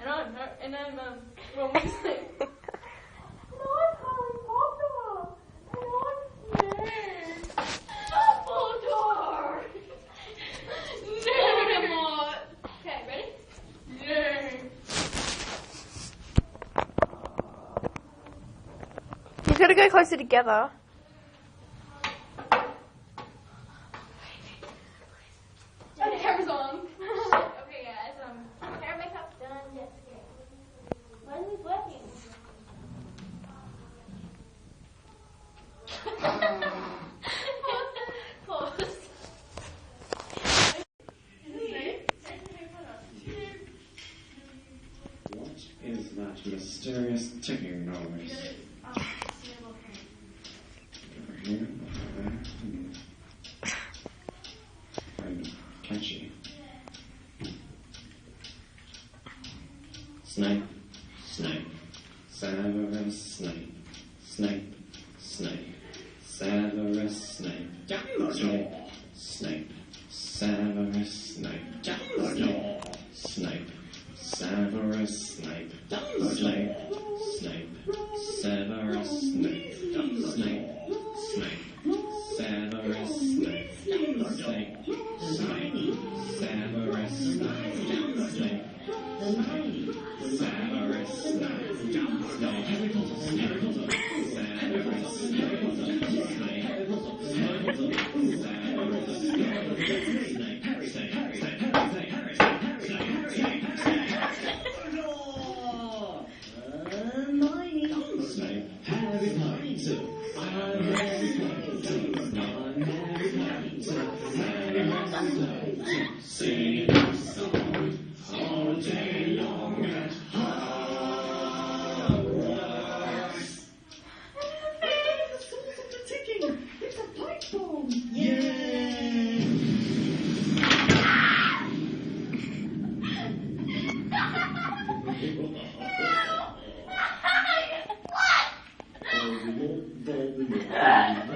And then Mom was like, not Harry Potter. Not nerd. Dumbledore. Voldemort. Okay, ready? Nerd. You've got to go closer together. Okay, camera's on. Okay, guys. Hair makeup done. Yes. When is it working? Pause. What is that mysterious ticking noise? Over here, over there. Kind of catchy. Snape, Snape, Severus Snape, Snape, Snape, Severus Snape, Dumbledore, Snape, Severus Snape, Dumbledore, Snape, Severus Snape, Dumbledore, Snape, Severus Snape, Snape, Snape, Severus Snape, Snape, Snape, Severus Snape, Snape. Severus Snape, Harry Potter, Harry Potter, Severus Snape, sing a song all day long at Hogwarts. The source of the ticking! It's a pipe bomb! Yay! Voldemort, Voldemort,